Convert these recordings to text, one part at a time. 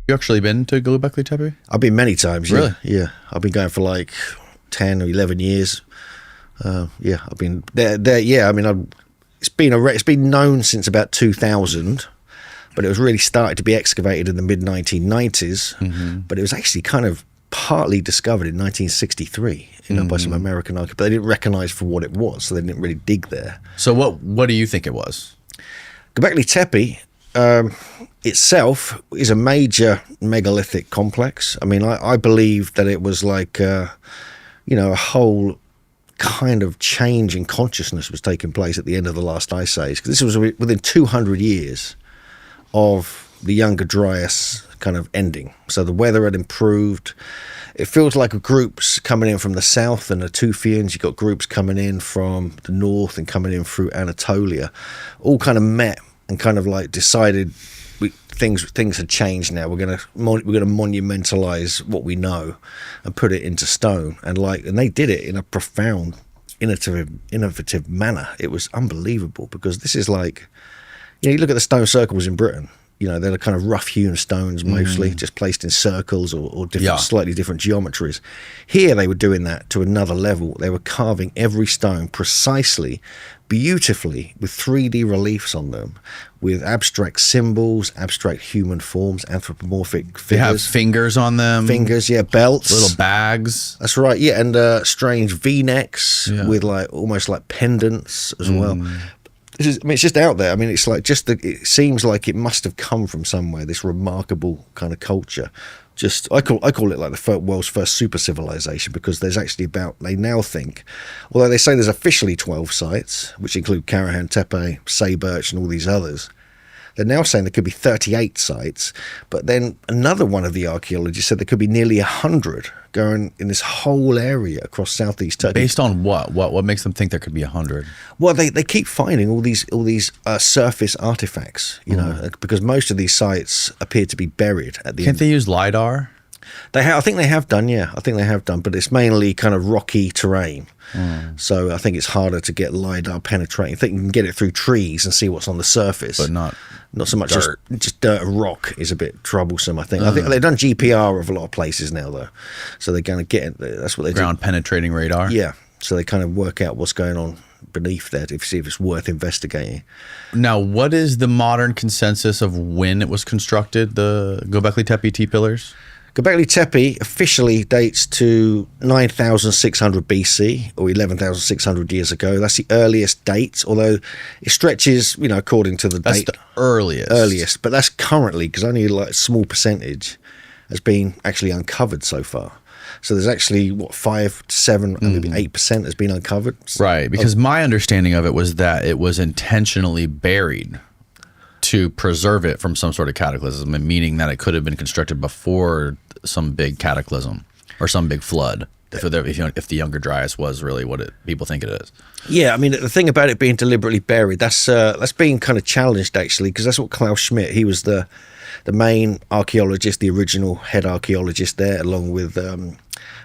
You actually been to Göbekli Tepe? I've been many times. Yeah. Really? Yeah. I've been going for like 10 or 11 years. Yeah, I've been there. Yeah, I mean, it's been known since about 2000, but it was really started to be excavated in the mid 1990s. But it was actually kind of partly discovered in 1963, by some American archaeologists. But they didn't recognize for what it was, so they didn't really dig there. So what do you think it was? Göbekli Tepe itself is a major megalithic complex. I mean, I believe that it was like a whole kind of change in consciousness was taking place at the end of the last ice age, because this was within 200 years of the Younger Dryas kind of ending. So the weather had improved. It feels like groups coming in from the south and the Tufians. You've got groups coming in from the north and coming in through Anatolia, all kind of met and kind of like decided things had changed now. We're gonna monumentalize what we know and put it into stone, and they did it in a profound, innovative manner. It was unbelievable, because this is like, you look at the stone circles in Britain. They're the kind of rough-hewn stones mostly, just placed in circles or different, slightly different geometries. Here they were doing that to another level. They were carving every stone precisely, beautifully, with 3D reliefs on them, with abstract symbols, abstract human forms, anthropomorphic figures. They have fingers on them. Fingers, yeah, belts. Little bags. That's right, yeah, and strange V-necks with almost like pendants as well. It's just out there. I mean, it's like it seems like it must have come from somewhere, this remarkable kind of culture. I call it like the world's first super civilization, because there's actually they now think, although they say there's officially 12 sites, which include Karahan Tepe, Sayburch, and all these others, they're now saying there could be 38 sites. But then another one of the archaeologists said there could be nearly 100 going in this whole area across southeast Turkey. Based on what? What makes them think there could be 100? Well, they keep finding all these surface artifacts, because most of these sites appear to be buried at the end. Can't they use LiDAR? I think they have done, yeah. I think they have done, but it's mainly kind of rocky terrain. So I think it's harder to get LiDAR penetrating. I think you can get it through trees and see what's on the surface. But not so much dirt. Just dirt and rock is a bit troublesome, I think. I think they've done GPR of a lot of places now, though. So they're going to get it. That's what they do. Ground penetrating radar? Yeah. So they kind of work out what's going on beneath there to see if it's worth investigating. Now, what is the modern consensus of when it was constructed, the Göbekli Tepe T-pillars? Göbekli Tepe officially dates to 9,600 BC, or 11,600 years ago. That's the earliest date, although it stretches, according to the date. That's the earliest. Earliest, but that's currently, because only like a small percentage has been actually uncovered so far. So there's actually, 5 to 7, maybe 8% has been uncovered. Right, because my understanding of it was that it was intentionally buried to preserve it from some sort of cataclysm, meaning that it could have been constructed before some big cataclysm or some big flood, if the Younger Dryas was really what people think it is. Yeah, I mean, the thing about it being deliberately buried, that's being kind of challenged, actually, because that's what Klaus Schmidt, he was the main archaeologist, the original head archaeologist there, along with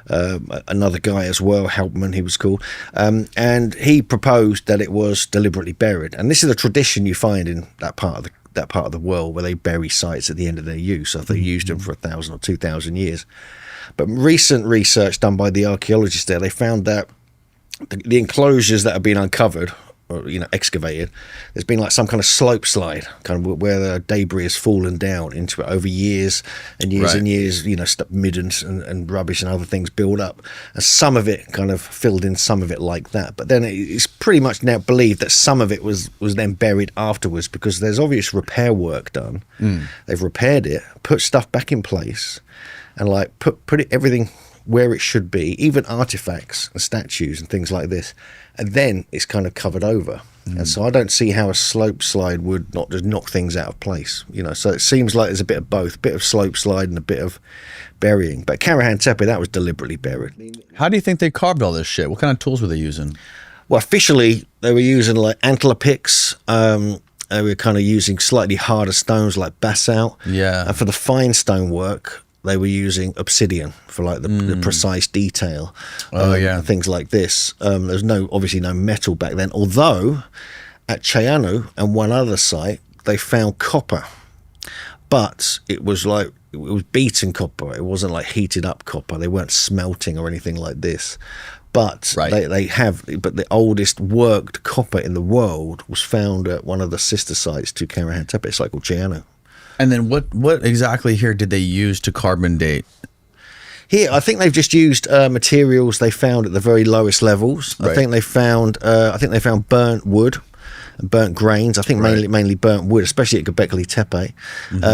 another guy as well, Hauptmann he was called, and he proposed that it was deliberately buried. And this is a tradition you find in that part of the world, where they bury sites at the end of their use. So they used them for 1,000 or 2,000 years. But recent research done by the archaeologists there, they found that the enclosures that have been uncovered, or excavated, there's been like some kind of slope slide, kind of where the debris has fallen down into it over years and years and years. Middens and rubbish and other things build up, and some of it kind of filled in, some of it like that. But then it's pretty much now believed that some of it was then buried afterwards, because there's obvious repair work done. They've repaired it, put stuff back in place, and like put everything where it should be, even artifacts and statues and things like this, and then it's kind of covered over. And so I don't see how a slope slide would not just knock things out of place, so it seems like there's a bit of both, a bit of slope slide and a bit of burying. But Karahan Tepe, that was deliberately buried. How do you think they carved all this shit? What kind of tools were they using? Well, officially they were using like antler picks. They were kind of using slightly harder stones like basalt. Yeah. And for the fine stone work, they were using obsidian for like the precise detail. Things like this. There's obviously no metal back then, although at Cheanu and one other site they found copper. but it was beaten copper. It wasn't like heated up copper. They weren't smelting or anything like this. But Right. but the oldest worked copper in the world was found at one of the sister sites to Karahan Tepe. It's like called Chiano. And then what exactly here did they use to carbon date? Here, I think they've just used materials they found at the very lowest levels. Right. I think they found burnt wood and burnt grains. I think mainly burnt wood, especially at Göbekli Tepe.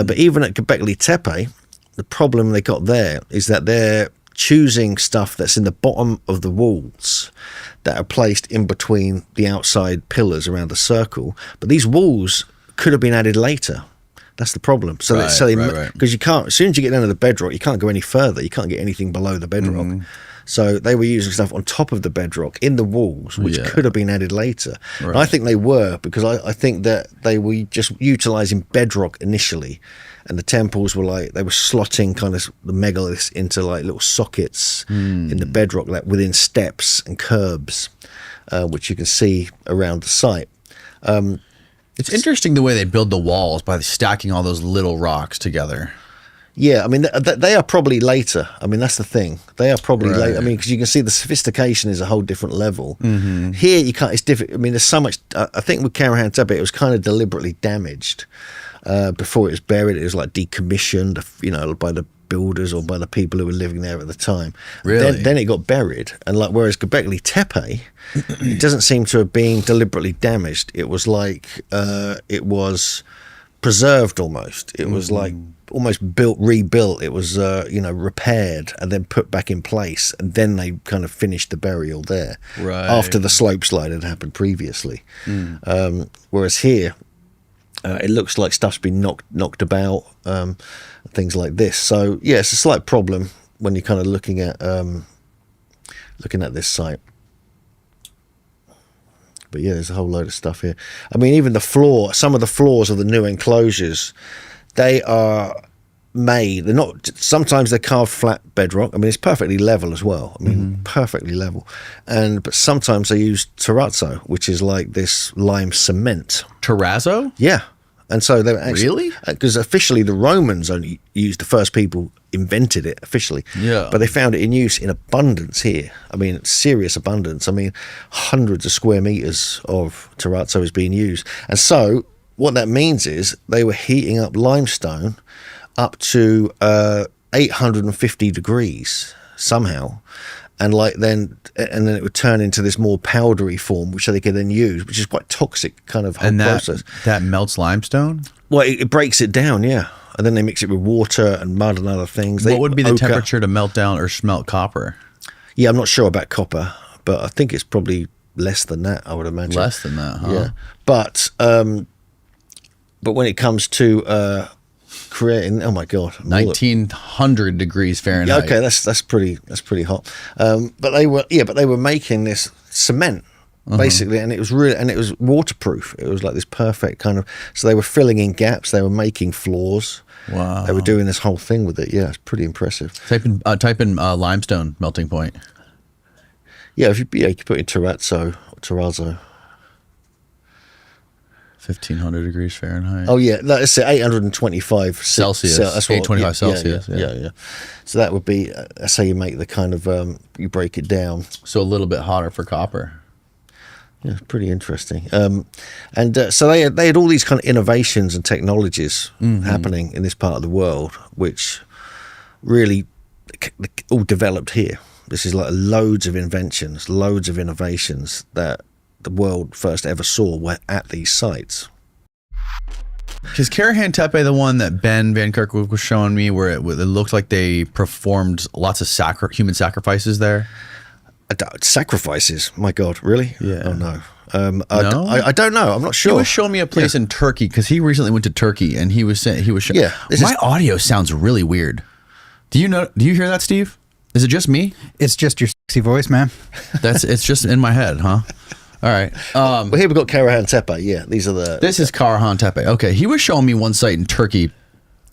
But even at Göbekli Tepe, the problem they got there is that they're choosing stuff that's in the bottom of the walls that are placed in between the outside pillars around the circle. But these walls could have been added later. That's the problem. So Right. because you can't, as soon as you get down to the bedrock, you can't go any further. You can't get anything below the bedrock. So they were using stuff on top of the bedrock in the walls, which could have been added later. Right. And I think they were, because I think that they were just utilizing bedrock initially, and the temples were like, they were slotting kind of the megaliths into like little sockets in the bedrock, like within steps and curbs, which you can see around the site. It's interesting the way they build the walls by stacking all those little rocks together. Yeah, I mean, they are probably later. I mean, that's the thing. They are probably Right. later. I mean, because you can see the sophistication is a whole different level. Here, you can't, it's different. I mean, there's so much. I think with Karahan Tepe, it was kind of deliberately damaged before it was buried. It was like decommissioned, by the builders or by the people who were living there at the time. Really? Then it got buried. And like, whereas Göbekli Tepe, it doesn't seem to have been deliberately damaged. It was like, it was preserved almost. It was like almost rebuilt. It was repaired and then put back in place, and then they kind of finished the burial there after the slope slide had happened previously. Whereas here, it looks like stuff's been knocked about, things like this. So yeah, it's a slight problem when you're kind of looking at this site. But yeah, there's a whole load of stuff here. I mean, even some of the floors of the new enclosures, they are made. They're not. Sometimes they're carved flat bedrock. I mean, it's perfectly level as well. I mean, perfectly level. But sometimes they use terrazzo, which is like this lime cement. Terrazzo? Yeah. And so they were actually, Really? because officially the Romans only used, the first people invented it officially. Yeah. But they found it in use in abundance here. I mean, serious abundance. I mean, hundreds of square meters of terrazzo is being used. And so what that means is they were heating up limestone up to 850 degrees somehow. And then it would turn into this more powdery form, which they could then use, which is quite toxic kind of whole process. That melts limestone? Well, it breaks it down, yeah. And then they mix it with water and mud and other things. What would be the temperature to melt down or smelt copper? Yeah, I'm not sure about copper, but I think it's probably less than that, I would imagine. Less than that, huh? Yeah. But when it comes to creating, oh my god, 1900 degrees Fahrenheit. okay, that's pretty hot. But they were making this cement basically, and it was waterproof. It was like this perfect kind of. So they were filling in gaps. They were making floors. Wow. They were doing this whole thing with it. Yeah, it's pretty impressive. Type in limestone melting point. Yeah, if you could put in terrazzo. 1500 degrees Fahrenheit. Oh yeah, let's say 825 Celsius. That's what, 825 Celsius. Yeah. So that would be. That's how you make the kind of. You break it down. So a little bit hotter for copper. Yeah, pretty interesting. So they had all these kind of innovations and technologies happening in this part of the world, which really all developed here. This is like loads of inventions, loads of innovations that the world first ever saw were at these sites. Is Karahan Tepe the one that Ben Van Kirkwood was showing me where it looked like they performed lots of human sacrifices there? Sacrifices? My God, really? Yeah. Oh no. No? I don't know. I'm not sure. He was showing me a place in Turkey because he recently went to Turkey and he was saying Yeah, my audio sounds really weird. Do you hear that, Steve? Is it just me? It's just your sexy voice, man. It's just in my head, huh? All right. Well, here we've got Karahan Tepe. Yeah, these are the. This is Karahan Tepe. Okay, he was showing me one site in Turkey,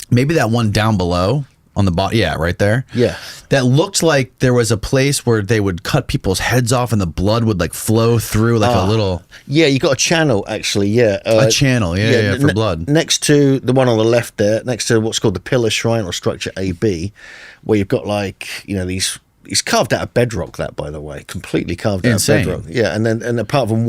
maybe that one down below, On the bottom, yeah, right there. Yeah. That looked like there was a place where they would cut people's heads off and the blood would like flow through like a little... Yeah, you got a channel, actually, yeah. A channel, yeah, for blood. Next to the one on the left there, next to what's called the Pillar Shrine or Structure AB, where you've got like, you know, these... It's carved out of bedrock, that, by the way, completely carved out of bedrock. Yeah, and apart from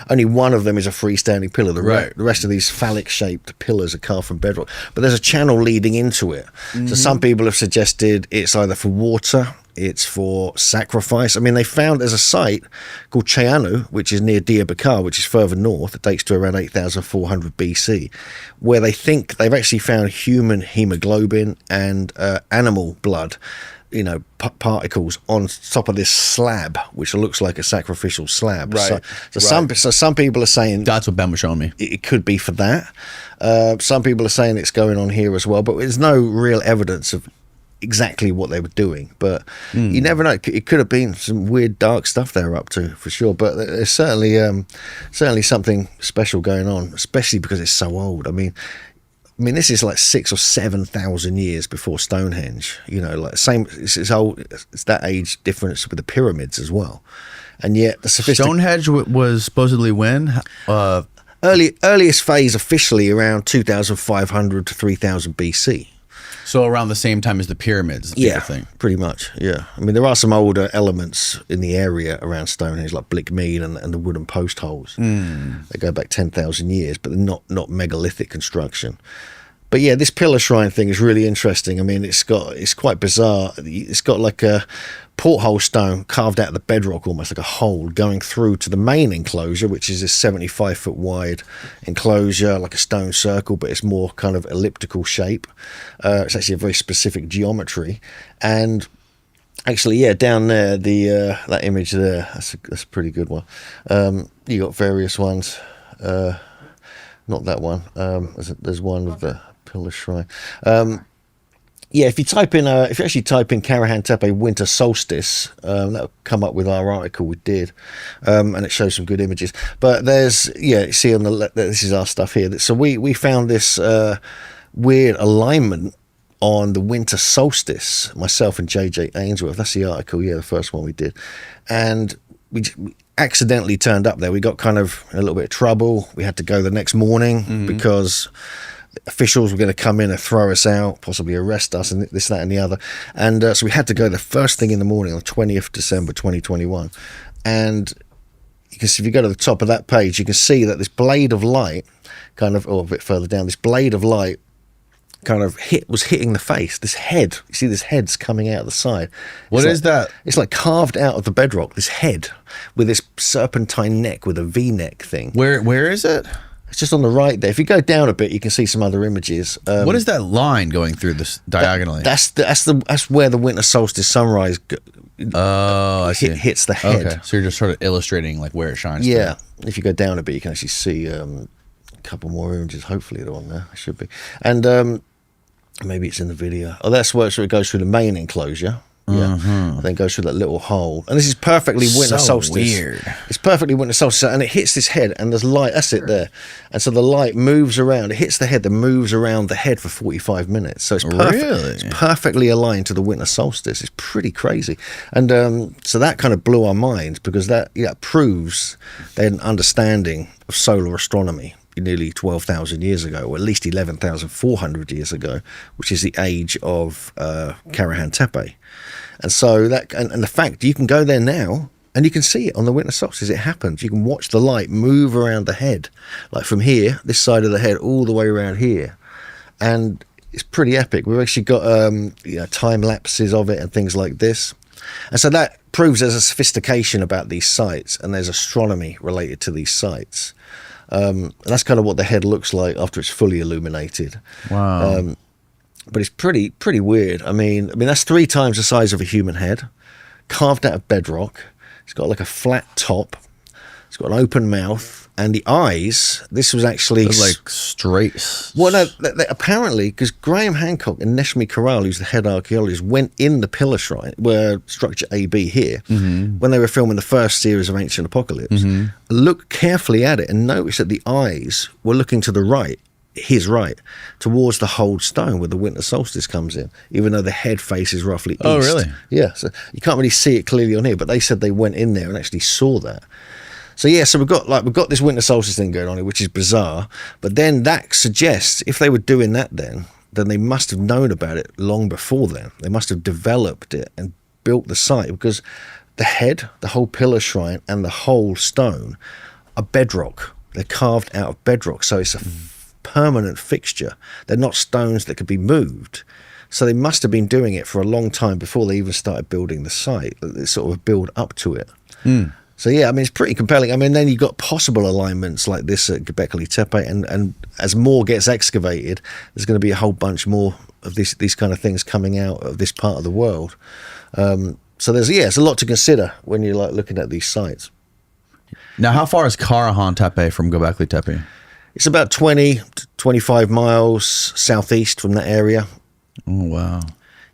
only one of them is a freestanding pillar. The rest of these phallic-shaped pillars are carved from bedrock. But there's a channel leading into it. So some people have suggested it's either for water, it's for sacrifice. I mean, they found there's a site called Cheanu, which is near Diyarbakir, which is further north. It dates to around 8,400 BC, where they think they've actually found human hemoglobin and animal blood, you know, particles on top of this slab, which looks like a sacrificial slab. Right. So some people are saying that's what Ben was showing me. It could be for that. Some people are saying it's going on here as well, but there's no real evidence of exactly what they were doing. But you never know. It could have been some weird, dark stuff they were up to, for sure. But there's certainly something special going on, especially because it's so old. I mean, this is like 6,000 or 7,000 years before Stonehenge. You know, like it's old. It's that age difference with the pyramids as well, and yet the Stonehenge was supposedly when earliest phase officially around 2,500 to 3,000 BC. So around the same time as the pyramids. Yeah, pretty much. Yeah, I mean there are some older elements in the area around Stonehenge, like Blickmead and the wooden post holes. They go back 10,000 years, but they're not megalithic construction. But yeah, this pillar shrine thing is really interesting. I mean, it's quite bizarre. It's got like a porthole stone carved out of the bedrock, almost like a hole going through to the main enclosure, which is this 75-foot wide enclosure, like a stone circle, but it's more kind of elliptical shape. It's actually a very specific geometry. And actually, yeah, down there, that image there, that's a pretty good one. You got various ones. Not that one. There's one with the pillar shrine. Yeah, if you actually type in Karahan Tepe winter solstice, that'll come up with our article we did, and it shows some good images. But you see on the left, this is our stuff here. So we found this weird alignment on the winter solstice, myself and JJ Ainsworth. That's the article, yeah, the first one we did. And we accidentally turned up there. We got kind of a little bit of trouble. We had to go the next morning because officials were going to come in and throw us out, possibly arrest us, and this, that, and the other. And so we had to go the first thing in the morning on the 20th December 2021. And you can see, if you go to the top of that page, you can see that this blade of light, kind of, or a bit further down, this blade of light kind of was hitting the face. This head, you see this head's coming out of the side. What is that? It's like carved out of the bedrock, this head with this serpentine neck with a V-neck thing. Where is it? It's just on the right there. If you go down a bit, you can see some other images. What is that line going through this diagonally? That's where the winter solstice sunrise hits the head. Okay, so you're just sort of illustrating like where it shines. Yeah. Through. If you go down a bit, you can actually see a couple more images. Hopefully they're on there. It should be. And maybe it's in the video. Oh, that's where it goes through the main enclosure. Yeah, then goes through that little hole, and this is perfectly winter solstice. Weird. It's perfectly winter solstice, and it hits this head, and there's light. That's it there, and so the light moves around. It hits the head, then moves around the head for 45 minutes. So it's perfect. Really? It's perfectly aligned to the winter solstice. It's pretty crazy, and so that kind of blew our minds because that proves they had an understanding of solar astronomy nearly 12,000 years ago, or at least 11,400 years ago, which is the age of Karahan Tepe. And so and the fact you can go there now and you can see it on the winter solstice. It happens. You can watch the light move around the head, like from here, this side of the head, all the way around here, and it's pretty epic. We've actually got time lapses of it and things like this, and so that proves there's a sophistication about these sites and there's astronomy related to these sites. And that's kind of what the head looks like after it's fully illuminated. Wow. But it's pretty weird. I mean that's 3 times the size of a human head, carved out of bedrock. It's got like a flat top. It's got an open mouth, and the eyes. This was actually like straight. Well, no, apparently, because Graham Hancock and Neshmi Corral, who's the head archaeologist, went in the pillar shrine, where structure AB here, when they were filming the first series of Ancient Apocalypse, looked carefully at it and noticed that the eyes were looking to the right he's right, towards the whole stone where the winter solstice comes in, even though the head faces roughly east. Oh, really? Yeah, so you can't really see it clearly on here, but they said they went in there and actually saw that. So yeah, so we've got this winter solstice thing going on here, which is bizarre. But then that suggests if they were doing that then they must have known about it long before then. They must have developed it and built the site, because the head, the whole pillar shrine, and the whole stone are bedrock. They're carved out of bedrock, so it's a permanent fixture. They're not stones that could be moved. So they must have been doing it for a long time before they even started building the site. They sort of build up to it. So yeah, I mean, it's pretty compelling. I mean, then you've got possible alignments like this at Göbekli Tepe, and as more gets excavated, there's going to be a whole bunch more of these kind of things coming out of this part of the world. So there's a lot to consider when you're like looking at these sites. Now, how far is Karahan Tepe from Göbekli Tepe? It's about 20 to 25 miles southeast from that area. Oh, wow.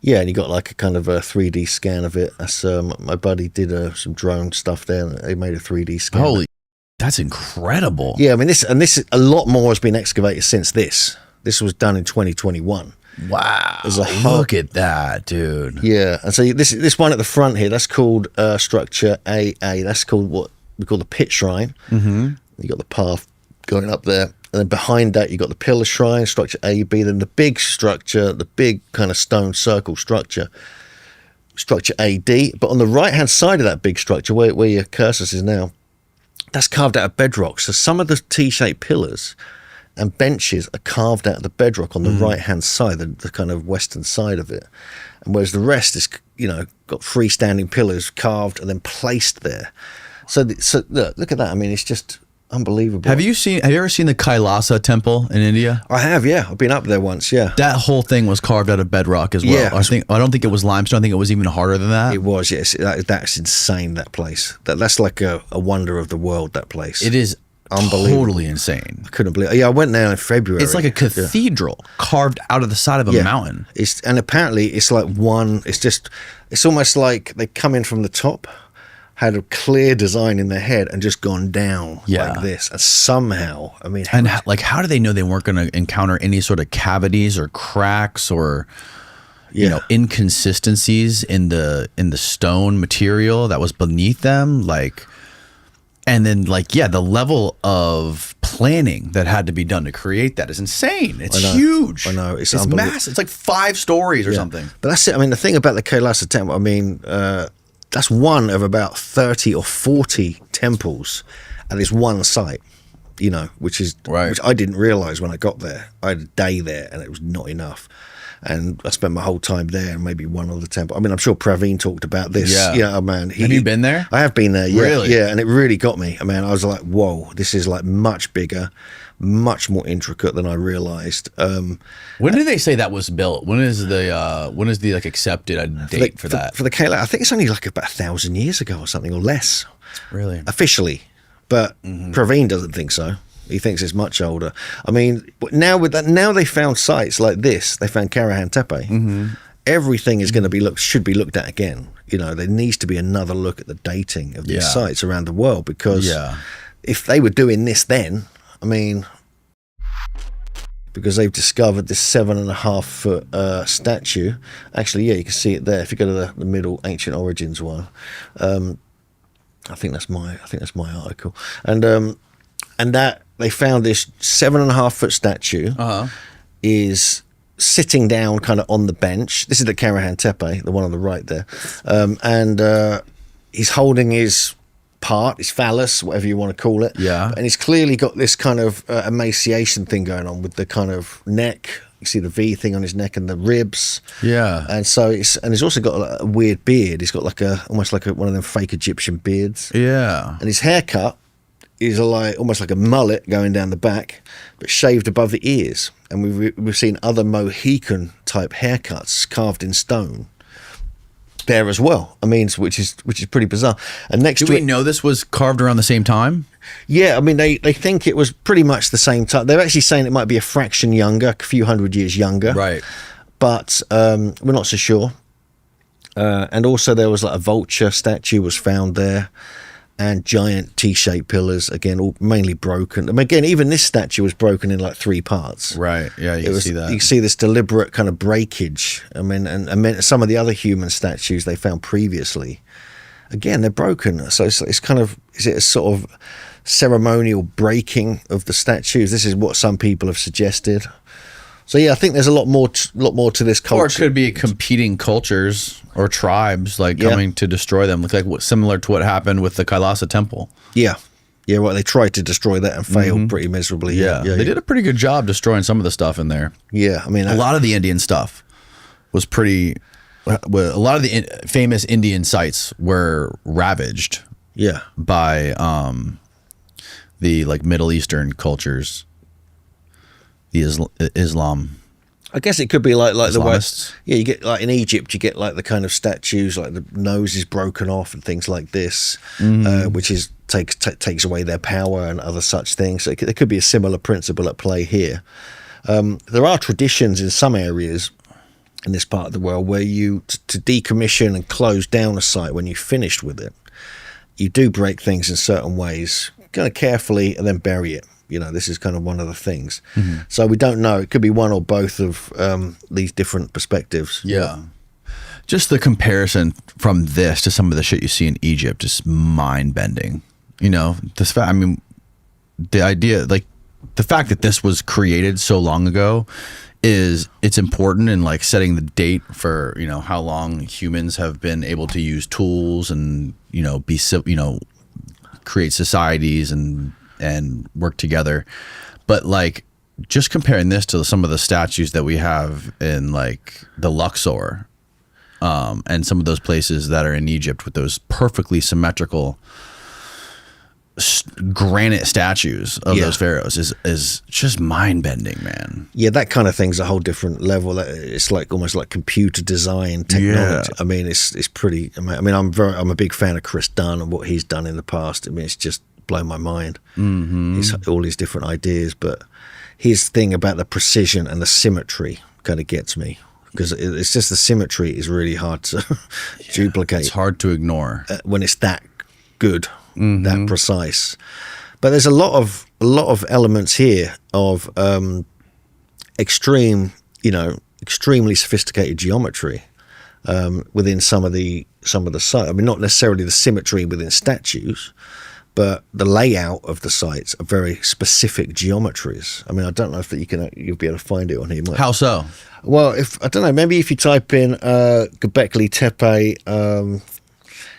Yeah, and you got like a kind of a 3D scan of it. That's my buddy did some drone stuff there, and they made a 3D scan. Holy, that's incredible. Yeah, I mean, this a lot more has been excavated since this. This was done in 2021. Wow. There's a whole, look at that, dude. yeah, and so this one at the front here, that's called structure AA. That's called what we call the pit shrine. Mm-hmm. You got the path going up there. And then behind that, you got the pillar shrine, structure AB. Then the big structure, the big kind of stone circle structure, structure AD. But on the right-hand side of that big structure, where your cursor is now, that's carved out of bedrock. So some of the T-shaped pillars and benches are carved out of the bedrock on the right-hand side, the kind of western side of it. And whereas the rest is, got freestanding pillars carved and then placed there. So look at that. I mean, it's just unbelievable. Have you ever seen the Kailasa temple in India? I have, yeah. I've been up there once, yeah. That whole thing was carved out of bedrock as well. Yeah. I don't think it was limestone. I think it was even harder than that. It was, yes. That's insane, that place. That's like a wonder of the world, that place. It is unbelievable. Totally insane. I couldn't believe it. Yeah, I went there in February. It's like a cathedral carved out of the side of a mountain. And apparently it's like it's almost like they come in from the top, had a clear design in their head and just gone down like this. And somehow, I mean... And how do they know they weren't going to encounter any sort of cavities or cracks or, inconsistencies in the stone material that was beneath them? And then the level of planning that had to be done to create that is insane. It's huge. I know. It's massive. It's like 5 stories or something. But that's it. I mean, the thing about the Kailasa temple, I mean... that's one of about 30 or 40 temples at this one site, which I didn't realize when I got there. I had a day there and it was not enough. And I spent my whole time there and maybe one other temple. I mean, I'm sure Praveen talked about this. Yeah, man. Have you been there? I have been there, yeah. Really? Yeah, and it really got me. I mean, I was like, whoa, this is like much bigger, much more intricate than I realized. When did they say that was built? When is the accepted date for that? For the Kailasa, I think it's only like about 1,000 years ago or something, or less. Really? Officially. But Praveen doesn't think so. He thinks it's much older. I mean, now they found sites like this. They found Karahan Tepe. Everything is going to should be looked at again. There needs to be another look at the dating of these sites around the world, because if they were doing this then, I mean, because they've discovered this 7.5 foot statue. Actually, yeah, you can see it there if you go to the middle Ancient Origins one. I think that's my article, and that they found this 7.5 foot statue is sitting down kind of on the bench. This is the Karahan Tepe, the one on the right there, and he's holding his phallus, whatever you want to call it. Yeah. And he's clearly got this kind of emaciation thing going on with the kind of neck. You see the V thing on his neck and the ribs. Yeah. And so he's also got a weird beard. He's got almost like one of them fake Egyptian beards. Yeah. And his haircut is almost like a mullet going down the back, but shaved above the ears. And we've seen other Mohican type haircuts carved in stone there as well. I mean, which is pretty bizarre. And next, do we know this was carved around the same time? Yeah, I mean, they think it was pretty much the same time. They're actually saying it might be a fraction younger, a few hundred years younger. Right. But we're not so sure. And also there was like a vulture statue was found there. and giant T-shaped pillars, again, all mainly broken. I mean, again, even this statue was broken in like 3 parts. Right. Yeah, you see that. You see this deliberate kind of breakage. I mean, and some of the other human statues they found previously, again, they're broken. So it's kind of, is it a sort of ceremonial breaking of the statues? This is what some people have suggested. So yeah, I think there's a lot more to this culture. Or it could be competing cultures or tribes coming to destroy them. Similar to what happened with the Kailasa temple. Yeah. Yeah, well, they tried to destroy that and failed pretty miserably. Yeah. They did a pretty good job destroying some of the stuff in there. Yeah, I mean, a lot of the Indian stuff was pretty. A lot of the famous Indian sites were ravaged. Yeah. By the Middle Eastern cultures, the Islam. I guess it could be like the way, Islamists. yeah, you get like in Egypt, you get like the kind of statues, like the nose is broken off and things like this, which is takes away their power and other such things. So there could be a similar principle at play here. There are traditions in some areas in this part of the world where you to decommission and close down a site when you've finished with it, you do break things in certain ways, kind of carefully, and then bury it. You know, this is kind of one of the things. So we don't know. It could be one or both of these different perspectives. Yeah. Just the comparison from this to some of the shit you see in Egypt is mind-bending. You know, the idea, the fact that this was created so long ago it's important in setting the date for, how long humans have been able to use tools and, create societies and work together. But just comparing this to some of the statues that we have in the Luxor and some of those places that are in Egypt with those perfectly symmetrical granite statues of those pharaohs is just mind-bending, man. Yeah, that kind of thing's a whole different level. It's almost like computer design technology. Yeah. I mean, it's pretty. I mean, I'm a big fan of Chris Dunn and what he's done in the past. I mean, it's just blown my mind. He's all these different ideas, but his thing about the precision and the symmetry kind of gets me, because it's just the symmetry is really hard to duplicate. It's hard to ignore when it's that good, that precise. But there's a lot of elements here of extremely sophisticated geometry within some of the sites. I mean, not necessarily the symmetry within statues, but the layout of the sites are very specific geometries. I mean, I don't know if you'll be able to find it on here. How so? Well, I don't know, maybe if you type in Göbekli Tepe,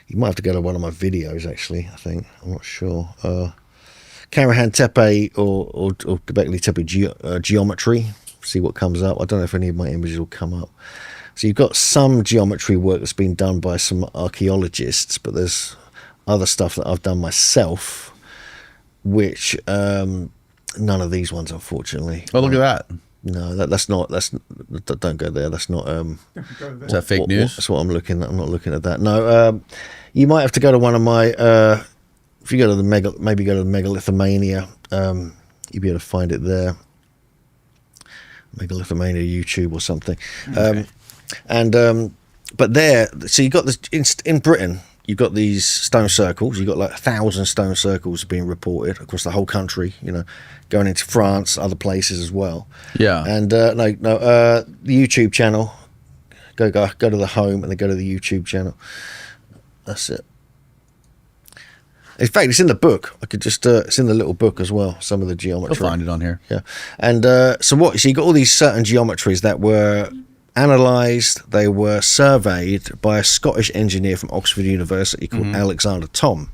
you might have to go to one of my videos, actually, I think. I'm not sure. Karahan Tepe or Göbekli Tepe geometry. See what comes up. I don't know if any of my images will come up. So you've got some geometry work that's been done by some archaeologists, but there's other stuff that I've done myself, which none of these ones, unfortunately. Oh, look at that. No, that's not. Don't go there. That's not. Is that fake news? That's what I'm looking at. I'm not looking at that. No, you might have to go to one of my. If you go to maybe go to the Megalithomania, you'll be able to find it there. Megalithomania YouTube or something. Okay. But there, so you got this in Britain. You've got these stone circles. You've got 1,000 stone circles being reported across the whole country, going into France, other places as well. Yeah. And the YouTube channel, go to the home and then go to the YouTube channel. That's it. In fact, it's in the book. I could just, it's in the little book as well, some of the geometry. I'll find it on here. Yeah. And so you got all these certain geometries that were analysed, they were surveyed by a Scottish engineer from Oxford University called Alexander Thom.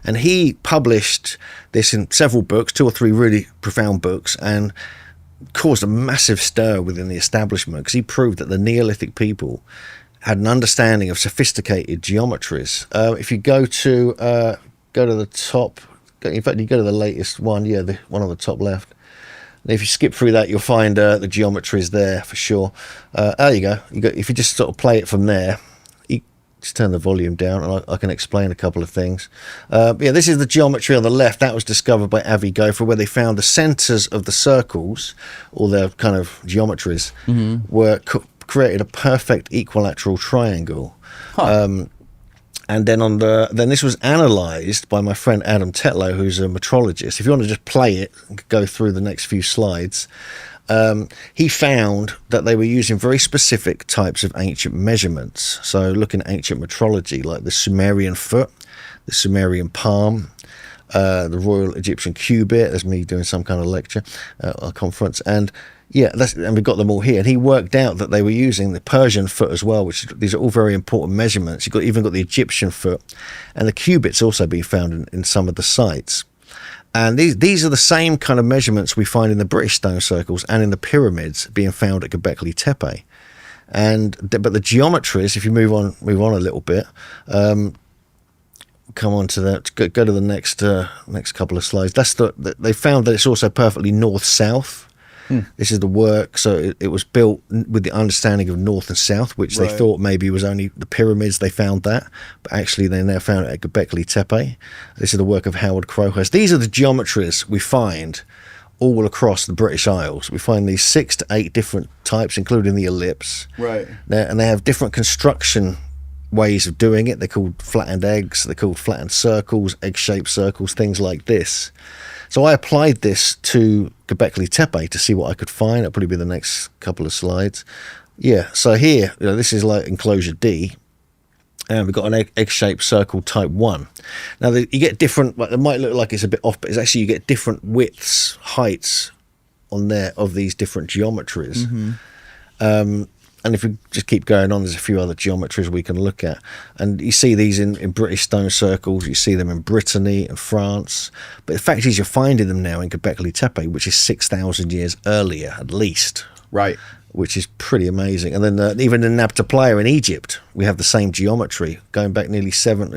And he published this in several books, 2 or 3 really profound books, and caused a massive stir within the establishment, because he proved that the Neolithic people had an understanding of sophisticated geometries. If you go to the top, in fact, you go to the latest one, the one on the top left. And if you skip through that, you'll find the geometries there for sure. There you go. If you just sort of play it from there, you just turn the volume down, and I can explain a couple of things. This is the geometry on the left. That was discovered by Avi Gopher, where they found the centres of the circles, or their kind of geometries, were created a perfect equilateral triangle. Huh. And then then this was analysed by my friend Adam Tetlow, who's a metrologist. If you want to just play it and go through the next few slides, he found that they were using very specific types of ancient measurements. So looking at ancient metrology, like the Sumerian foot, the Sumerian palm, the Royal Egyptian cubit. There's me doing some kind of lecture or conference, and and we've got them all here. And he worked out that they were using the Persian foot as well, these are all very important measurements. You've even got the Egyptian foot, and the cubit's also been found in some of the sites. And these are the same kind of measurements we find in the British stone circles and in the pyramids being found at Göbekli Tepe. But the geometries, if you move on a little bit, come on to that. Go to the next couple of slides. They found that it's also perfectly north-south. This is the work. So it was built with the understanding of north and south, which they thought maybe was only the pyramids. They found that, but actually they now found it at Göbekli Tepe. This is the work of Howard Crowhurst. These are the geometries we find all across the British Isles. We find these 6 to 8 different types, including the ellipse. Right. And they have different construction ways of doing it. They're called flattened eggs, they're called flattened circles, egg-shaped circles, things like this. So I applied this to Göbekli Tepe to see what I could find. It'll probably be the next couple of slides. So here, this is like enclosure D, and we've got an egg-shaped circle type 1. Now you get different, it might look like it's a bit off, but it's actually, you get different widths, heights on there of these different geometries. And if we just keep going on, there's a few other geometries we can look at. And you see these in British stone circles, you see them in Brittany and France. But the fact is you're finding them now in Göbekli Tepe, which is 6,000 years earlier at least. Right. Which is pretty amazing. And then even in Nabta Playa in Egypt, we have the same geometry going back nearly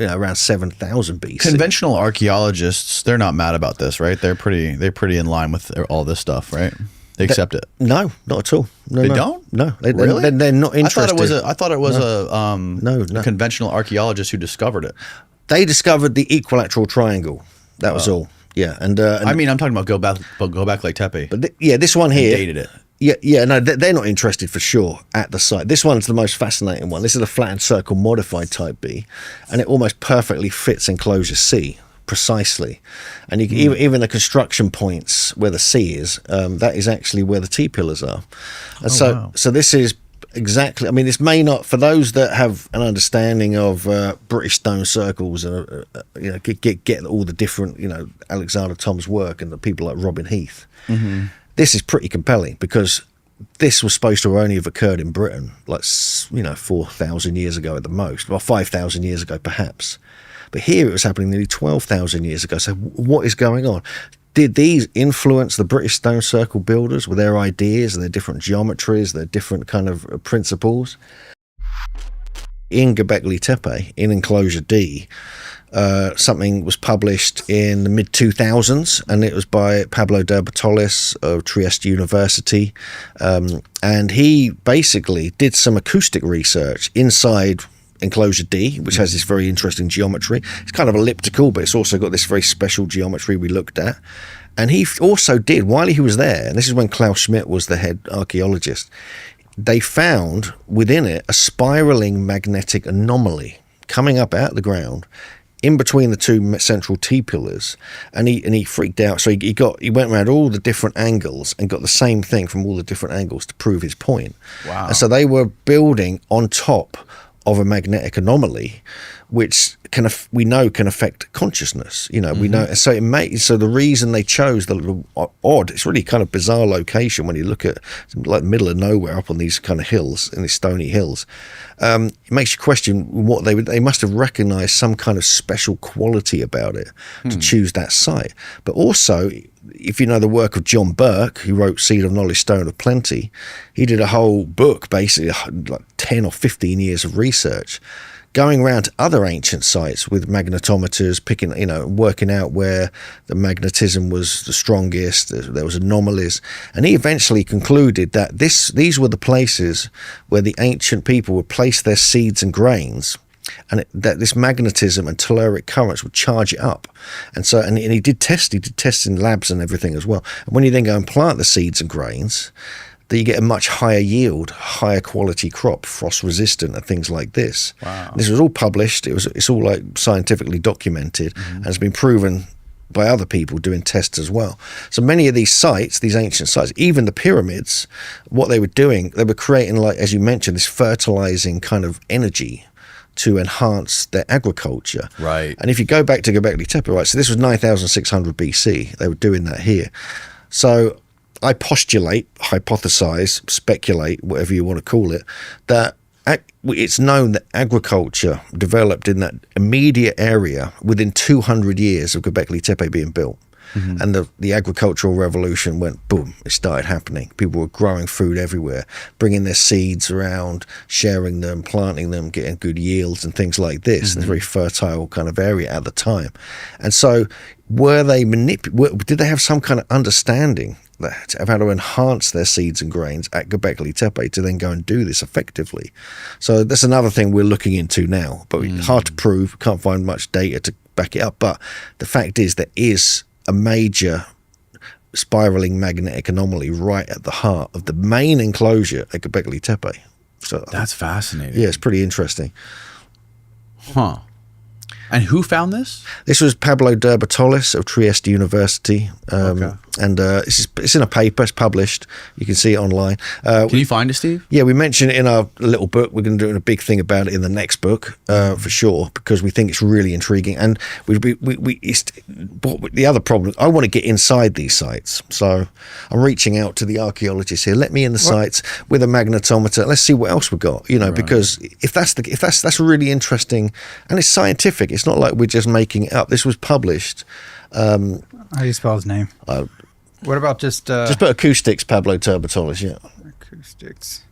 around 7,000 BC. Conventional archaeologists, they're not mad about this, right? They're pretty in line with all this stuff, right? They accept it. No, not at all. No, they no. don't. No, really? They're not interested. I thought it was a conventional archaeologist who discovered it. They discovered the equilateral triangle. That was all. Yeah, and I mean, I'm talking about Gobekli Tepe. But this one here dated it. Yeah, no, they're not interested for sure at the site. This one's the most fascinating one. This is a flattened circle modified type B, and it almost perfectly fits enclosure C. Precisely, and you can even the construction points where the C is, that is actually where the T pillars are, and so this is exactly. I mean, this may not, for those that have an understanding of British stone circles and get all the different Alexander Thom's work and the people like Robin Heath. This is pretty compelling because this was supposed to only have occurred in Britain, like 4,000 years ago at the most, or 5,000 years ago perhaps. But here it was happening nearly 12,000 years ago. So what is going on? Did these influence the British stone circle builders with their ideas, their different geometries, their different kind of principles? In Göbekli Tepe, in enclosure D, something was published in the mid-2000s, and it was by Pablo de Bertolis of Trieste University. And he basically did some acoustic research inside enclosure D, which has this very interesting geometry. It's kind of elliptical, but it's also got this very special geometry we looked at. And he also did, while he was there, and this is when Klaus Schmidt was the head archaeologist, they found within it a spiraling magnetic anomaly coming up out of the ground in between the two central T-pillars, and he freaked out. So he went around all the different angles and got the same thing from all the different angles to prove his point. Wow. And so they were building on top of a magnetic anomaly, which we know can affect consciousness. We know. So so the reason they chose the odd, it's really kind of bizarre location when you look at like middle of nowhere up on these kind of hills, in these stony hills. It makes you question what they must have recognized some kind of special quality about it to choose that site. But also, if you know the work of John Burke, who wrote Seed of Knowledge, Stone of Plenty, he did a whole book, basically like 10 or 15 years of research, going around to other ancient sites with magnetometers, picking, working out where the magnetism was the strongest. There was anomalies, and he eventually concluded that these were the places where the ancient people would place their seeds and grains, and that this magnetism and telluric currents would charge it up. And so, and he did tests in labs and everything as well. And when you then go and plant the seeds and grains, that you get a much higher yield, higher quality crop, frost resistant and things like this. Wow. This was all published. It's all like scientifically documented, and it's been proven by other people doing tests as well. So many of these sites, these ancient sites, even the pyramids, what they were doing, they were creating, like, as you mentioned, this fertilizing kind of energy to enhance their agriculture. Right. And if you go back to Göbekli Tepe, right, so this was 9,600 BC, they were doing that here. So I postulate, hypothesize, speculate, whatever you want to call it, that it's known that agriculture developed in that immediate area within 200 years of Göbekli Tepe being built. And the agricultural revolution went boom, it started happening. People were growing food everywhere, bringing their seeds around, sharing them, planting them, getting good yields and things like this. It's a very fertile kind of area at the time. And so did they have some kind of understanding of how to enhance their seeds and grains at Göbekli Tepe to then go and do this effectively? So that's another thing we're looking into now, but hard to prove, can't find much data to back it up. But the fact is there is a major spiraling magnetic anomaly right at the heart of the main enclosure at Göbekli Tepe. So That's fascinating. yeah, it's pretty interesting. Huh. And who found this? This was Pablo de Bertolis of Trieste University. Okay. And it's in a paper, it's published. You can see it online. Can you find it, Steve? Yeah, we mentioned it in our little book. We're going to do a big thing about it in the next book, for sure, because we think it's really intriguing. And the other problem, I want to get inside these sites. So I'm reaching out to the archaeologists here. Let me in the sites with a magnetometer. Let's see what else we got, because if that's really interesting and it's scientific, it's not like we're just making it up. This was published. How do you spell his name? What about just Just put acoustics, Pablo de Bertolis, yeah. acoustics?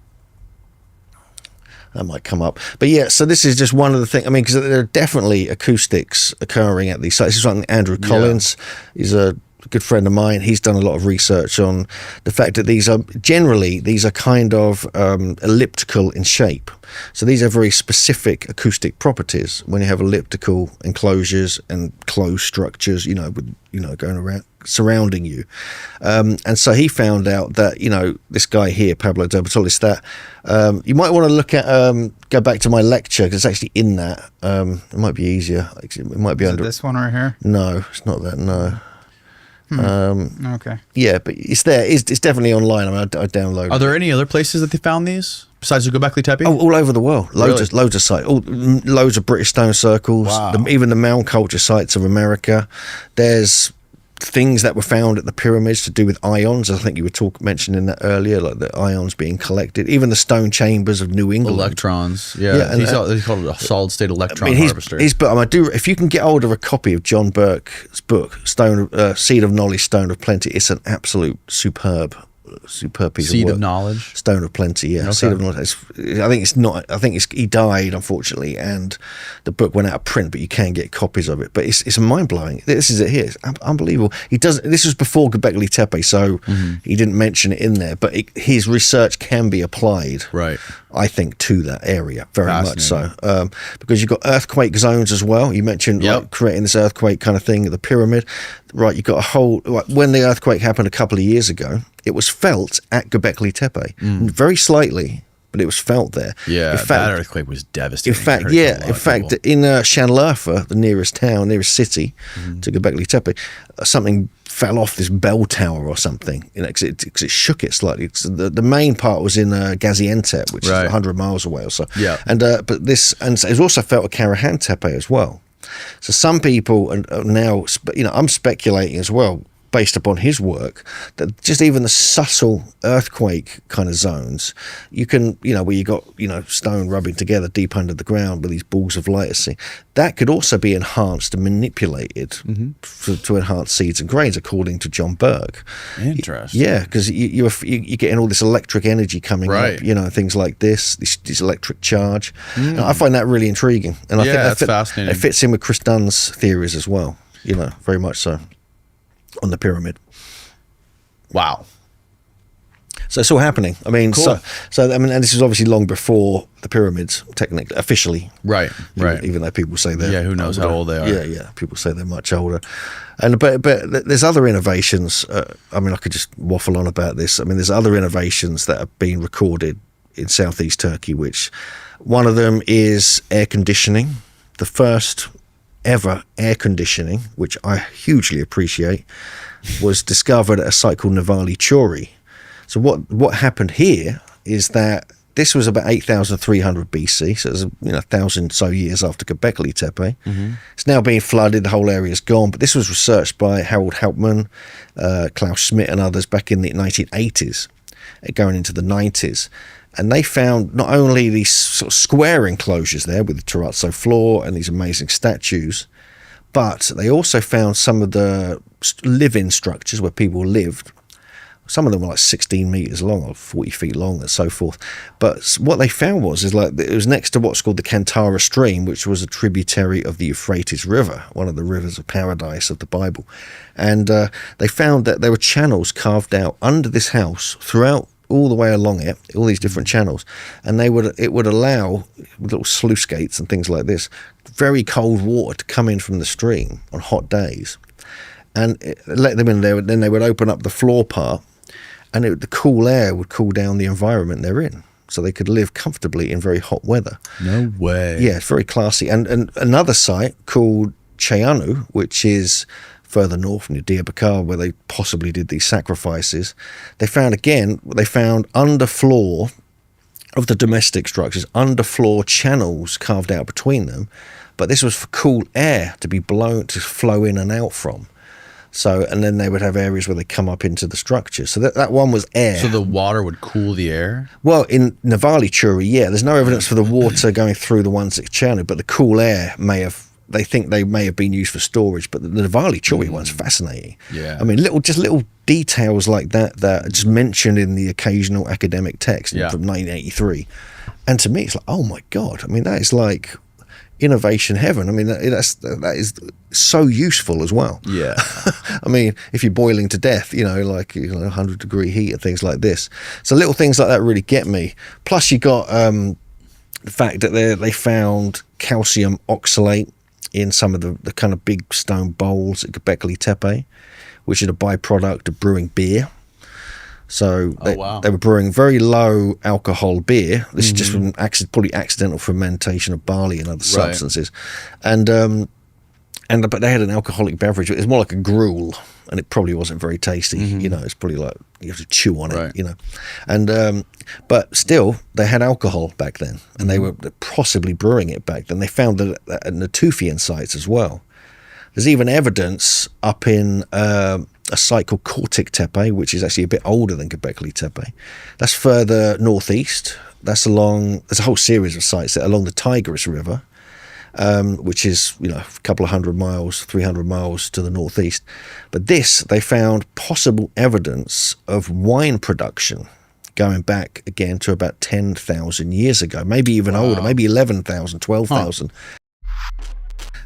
That might come up. But yeah, so this is just one of the things. I mean, because there are definitely acoustics occurring at these sites. This is something Andrew Collins, he's a good friend of mine. He's done a lot of research on the fact that these are kind of elliptical in shape. So these are very specific acoustic properties when you have elliptical enclosures and closed structures, going around surrounding you. And so he found out that, this guy here, Pablo de Bertolis, that you might want to look at, go back to my lecture, because it's actually in that. It might be easier. It might be under this one right here. No, it's not that. No. Okay. Yeah, but it's there. It's definitely online. I mean, I downloaded. Are there any other places that they found these besides the Göbekli Tepe? Oh, all over the world. Loads of sites. Loads of British stone circles. Wow. Even the mound culture sites of America. There's things that were found at the pyramids to do with ions. I think you were mentioning that earlier, like the ions being collected. Even the stone chambers of New England. Electrons. Yeah. and He's called it a solid state electron harvester. His book, if you can get hold of a copy of John Burke's book, Seed of Knowledge, Stone of Plenty, it's an absolute superb piece Seed of work. of Knowledge. Stone of Plenty, yeah. Okay. Seed of Knowledge. I think he died, unfortunately, and the book went out of print, but you can get copies of it. But it's mind-blowing. This is it here. It's unbelievable. This was before Göbekli Tepe, so he didn't mention it in there, but his research can be applied, Right. I think, to that area very much so. Because you've got earthquake zones as well. You mentioned like creating this earthquake kind of thing at the pyramid. Right, you've got when the earthquake happened a couple of years ago, it was felt at Göbekli Tepe. Very slightly, but it was felt there. Yeah, that earthquake was devastating. In fact, in Shanlarfa, the nearest city to Göbekli Tepe, something fell off this bell tower or something, because it shook it slightly. The main part was in Gaziantep, which is 100 miles away or so. Yeah, and it was also felt at Karahan Tepe as well. So some people are now, I'm speculating as well, based upon his work, that just even the subtle earthquake kind of zones, you can, where you got, stone rubbing together deep under the ground with these balls of light, that could also be enhanced and manipulated to enhance seeds and grains, according to John Burke. Interesting. Yeah, because you're getting all this electric energy coming up, things like this electric charge. And I find that really intriguing. And I think that's fascinating. It fits in with Chris Dunn's theories as well, very much so. On the pyramid. Wow. So it's all happening. I mean, Cool. so I mean, and this is obviously long before the pyramids, technically, officially. Right. Even though people say they're Who knows how old they are? Yeah. People say they're much older, and but there's other innovations. I mean, I could just waffle on about this. I mean, there's other innovations that have been recorded in southeast Turkey. Which one of them is air conditioning. The first ever air conditioning, which I hugely appreciate, was discovered at a site called Navali Chori. So what happened here is that this was about 8,300 BC, so it was 1,000 so years after Göbekli Tepe. It's now being flooded, the whole area's gone, but this was researched by Harold Hauptmann, Klaus Schmidt and others back in the 1980s, going into the 90s. And they found not only these sort of square enclosures there with the terrazzo floor and these amazing statues, but they also found some of the live-in structures where people lived. Some of them were like 16 meters long or 40 feet long and so forth. But what they found was like it was next to what's called the Kantara stream, which was a tributary of the Euphrates River, one of the rivers of paradise of the Bible. And they found that there were channels carved out under this house throughout all the way along it, all these different channels, and it would allow little sluice gates and things like this, very cold water to come in from the stream on hot days, and let them in there. Then they would open up the floor part, and the cool air would cool down the environment they're in, so they could live comfortably in very hot weather. No way. Yeah, it's very classy. And another site called Cheanu, which is further north near Diyarbakir, where they possibly did these sacrifices, they found underfloor of the domestic structures, underfloor channels carved out between them, but this was for cool air to be blown, to flow in and out from. So, and then they would have areas where they come up into the structure. So that one was air. So the water would cool the air? Well, in Navali Churi, yeah, there's no evidence for the water going through the 1/6 channel, but the cool air they think they may have been used for storage, but the Navali Churi one's fascinating. Yeah. I mean, little details like that are just mentioned in the occasional academic text from 1983. And to me, it's like, oh my God. I mean, that is like innovation heaven. I mean, that is so useful as well. Yeah. I mean, if you're boiling to death, like 100-degree heat and things like this. So little things like that really get me. Plus you got the fact that they found calcium oxalate in some of the kind of big stone bowls at Gobekli Tepe, which is a byproduct of brewing beer. So they were brewing very low alcohol beer. This is just from probably accidental fermentation of barley and other substances. But they had an alcoholic beverage. It was more like a gruel, and it probably wasn't very tasty. It's probably like you have to chew on it. And but still, they had alcohol back then, and they were possibly brewing it back then. They found that at Natufian sites as well. There's even evidence up in a site called Kortik Tepe, which is actually a bit older than Göbekli Tepe. That's further northeast. There's a whole series of sites that along the Tigris River, which is a couple of 100 miles, 300 miles to the northeast. But they found possible evidence of wine production going back again to about 10,000 years ago, maybe even older, maybe 11,000, 12,000.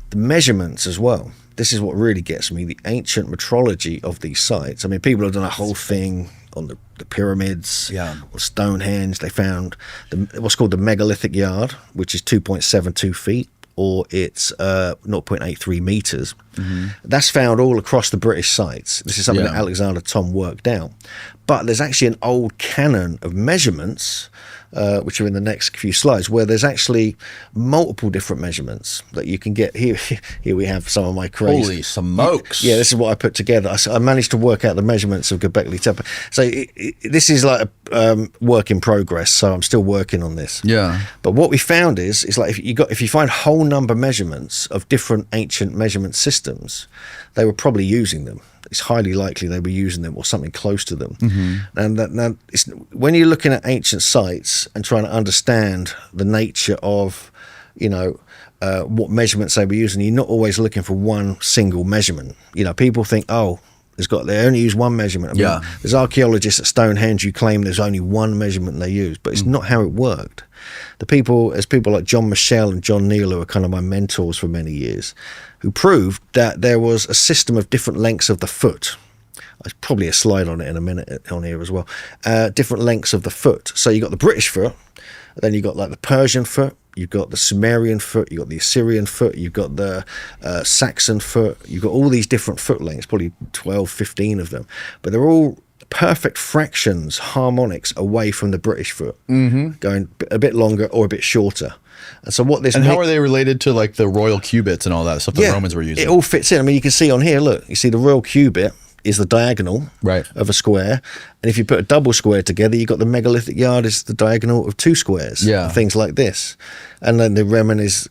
The measurements as well. This is what really gets me, the ancient metrology of these sites. I mean, people have done a whole thing on the pyramids, or Stonehenge. They found what's called the megalithic yard, which is 2.72 feet, or it's 0.83 meters. That's found all across the British sites. This is something that Alexander Thom worked out. But there's actually an old canon of measurements, which are in the next few slides, where there's actually multiple different measurements that you can get. Here we have some of my crazy. Holy smokes. Yeah, this is what I put together. I managed to work out the measurements of Göbekli Tepe. So this is like a work in progress, so I'm still working on this. Yeah. But what we found is like if you find whole number measurements of different ancient measurement systems, they were probably using them. It's highly likely they were using them or something close to them. And now when you're looking at ancient sites and trying to understand the nature of, what measurements they were using, you're not always looking for one single measurement. People think, they only use one measurement. I mean, there's archaeologists at Stonehenge who claim there's only one measurement they use, but it's not how it worked. People like John Michel and John Neal, who are kind of my mentors for many years, who proved that there was a system of different lengths of the foot. There's probably a slide on it in a minute on here as well. Different lengths of the foot. So you got the British foot, then you got like the Persian foot, you've got the Sumerian foot, you've got the Assyrian foot, you've got the Saxon foot, you've got all these different foot lengths, probably 12, 15 of them, but they're all perfect fractions, harmonics away from the British foot, going a bit longer or a bit shorter. And so what this and how are they related to like the royal cubits and all that stuff the Romans were using? It all fits in. I mean, you can see on here, look, you see the royal cubit is the diagonal of a square, and if you put a double square together, you got the megalithic yard is the diagonal of two squares, things like this, and then the remen is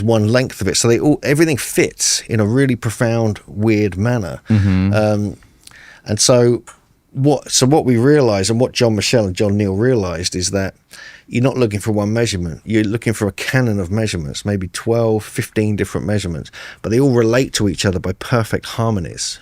one length of it. So everything fits in a really profound, weird manner. And so what we realised, and what John Michell and John Neal realised, is that you're not looking for one measurement. You're looking for a canon of measurements, maybe 12, 15 different measurements, but they all relate to each other by perfect harmonies.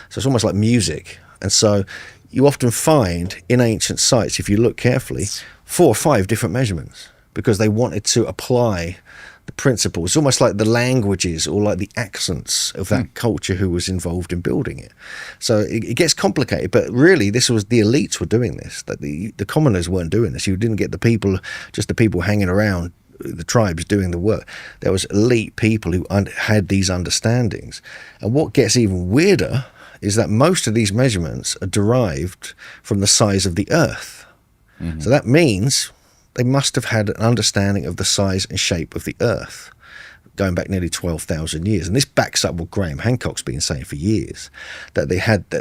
So it's almost like music. And so you often find in ancient sites, if you look carefully, 4 or 5 different measurements, because they wanted to apply the principles. It's almost like the languages or like the accents of that culture who was involved in building it. So it gets complicated, but really this was the elites were doing this, that the commoners weren't doing this. You didn't get the people, just the people hanging around, the tribes doing the work. There was elite people who had these understandings. And what gets even weirder is that most of these measurements are derived from the size of the earth. So that means they must have had an understanding of the size and shape of the earth going back nearly 12,000 years. And this backs up what Graham Hancock's been saying for years, that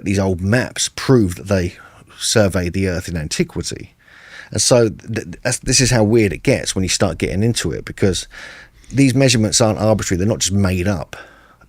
these old maps prove that they surveyed the earth in antiquity. And so this is how weird it gets when you start getting into it, because these measurements aren't arbitrary. They're not just made up.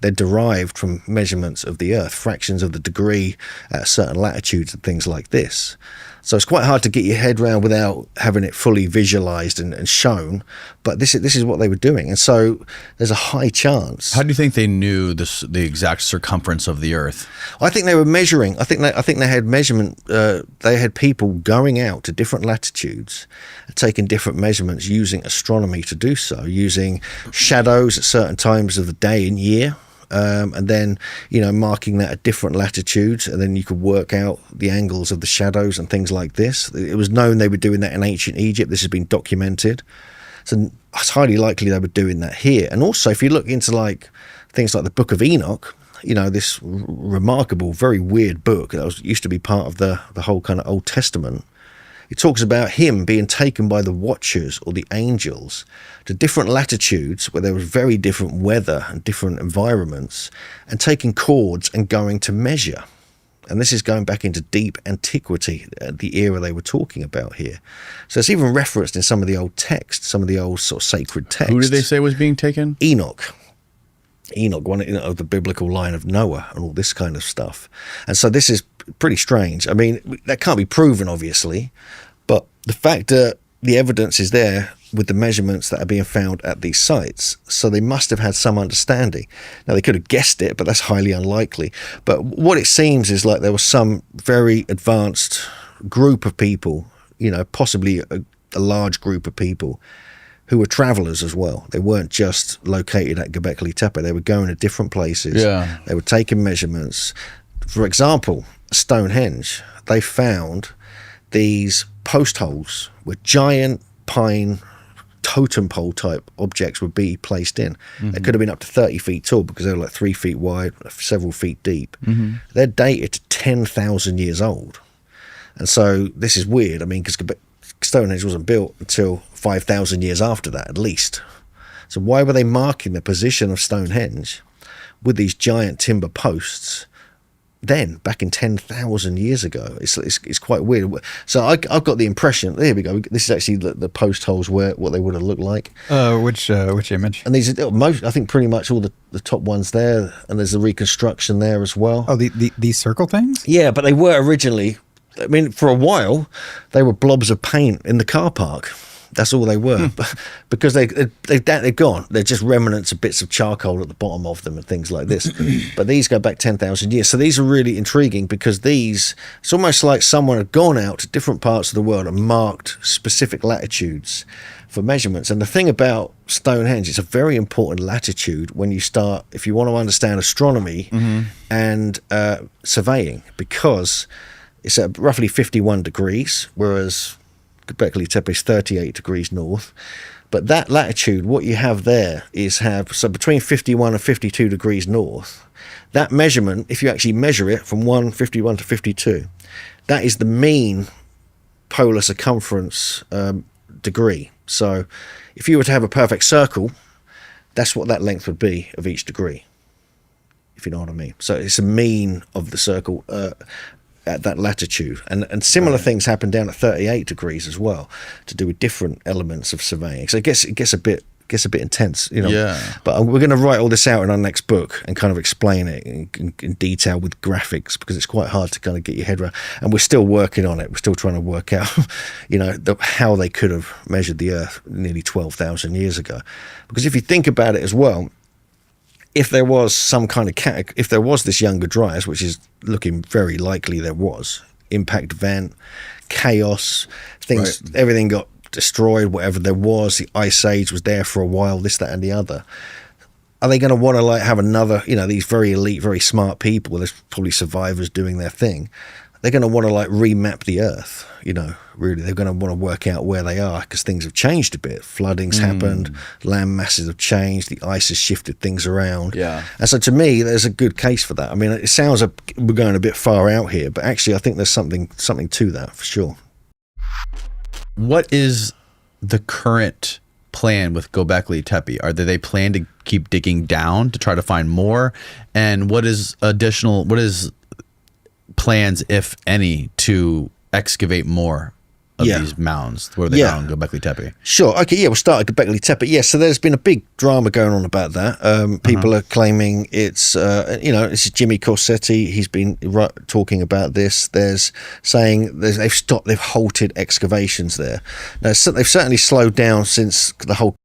They're derived from measurements of the earth, fractions of the degree at certain latitudes and things like this. So it's quite hard to get your head around without having it fully visualized and shown. But this is what they were doing. And so there's a high chance. How do you think they knew the exact circumference of the earth? I think they were measuring. I think they had measurement. They had people going out to different latitudes, taking different measurements, using astronomy to do so, using shadows at certain times of the day and year. And then, marking that at different latitudes, and then you could work out the angles of the shadows and things like this. It was known they were doing that in ancient Egypt. This has been documented. So it's highly likely they were doing that here. And also, if you look into like things like the Book of Enoch, this remarkable, very weird book that used to be part of the whole kind of Old Testament. It talks about him being taken by the watchers or the angels to different latitudes where there was very different weather and different environments, and taking cords and going to measure. And this is going back into deep antiquity, the era they were talking about here. So it's even referenced in some of the old texts, some of the old sort of sacred texts. Who did they say was being taken? Enoch, one of the biblical line of Noah and all this kind of stuff. And so this is pretty strange. I mean, that can't be proven, obviously, but the fact that the evidence is there with the measurements that are being found at these sites, so they must have had some understanding. Now, they could have guessed it, but that's highly unlikely. But what it seems is like there was some very advanced group of people, possibly a large group of people who were travelers as well. They weren't just located at Göbekli Tepe. They were going to different places. Yeah. They were taking measurements. For example, Stonehenge, they found these post holes where giant pine totem pole type objects would be placed in. They could have been up to 30 feet tall because they were like 3 feet wide, several feet deep. They're dated to 10,000 years old. And so this is weird. I mean, because Stonehenge wasn't built until 5,000 years after that, at least. So why were they marking the position of Stonehenge with these giant timber posts then, back in 10,000 years ago? It's quite weird. So I've got the impression, there we go, this is actually the post holes what they would have looked like. Which image? And these are I think pretty much all the top ones there, and there's a reconstruction there as well. Oh, these circle things? Yeah, but they were originally, I mean, for a while, they were blobs of paint in the car park. That's all they were, because they're gone. They're just remnants of bits of charcoal at the bottom of them and things like this. But these go back 10,000 years. So these are really intriguing, because it's almost like someone had gone out to different parts of the world and marked specific latitudes for measurements. And the thing about Stonehenge, it's a very important latitude when you start, if you want to understand astronomy and surveying, because it's at roughly 51 degrees, whereas Göbekli Tepe is 38 degrees north. But that latitude, what you have there is so between 51 and 52 degrees north, that measurement, if you actually measure it from 51 to 52, that is the mean polar circumference degree. So if you were to have a perfect circle, that's what that length would be of each degree, if you know what I mean. So it's a mean of the circle at that latitude, and similar things happen down at 38 degrees as well, to do with different elements of surveying. So it gets a bit intense, you know. Yeah. But we're going to write all this out in our next book and kind of explain it in detail with graphics, because it's quite hard to kind of get your head around. And we're still working on it. We're still trying to work out, you know, how they could have measured the Earth nearly 12,000 years ago. Because if you think about it as well, if there was some kind of if there was this Younger Dryas, which is looking very likely there was, impact event, chaos, things, everything got destroyed, whatever there was, the Ice Age was there for a while, this, that, and the other. Are they going to want to like have another, you know, these very elite, very smart people, there's probably survivors doing their thing, they're going to want to like remap the Earth, you know, really. They're going to want to work out where they are, because things have changed a bit. Flooding's happened, land masses have changed, the ice has shifted things around. Yeah. And so to me, there's a good case for that. I mean, it sounds we're going a bit far out here, but actually I think there's something to that for sure. What is the current plan with Gobekli Tepe? They plan to keep digging down to try to find more? And what is plans, if any, to excavate more of these mounds where they found Gobekli Tepe? Sure. Okay. Yeah, we'll start at Göbekli Tepe. Yeah. So there's been a big drama going on about that. People are claiming it's, this is Jimmy Corsetti. He's been talking about this. There's saying they've halted excavations there. Now, so they've certainly slowed down since the whole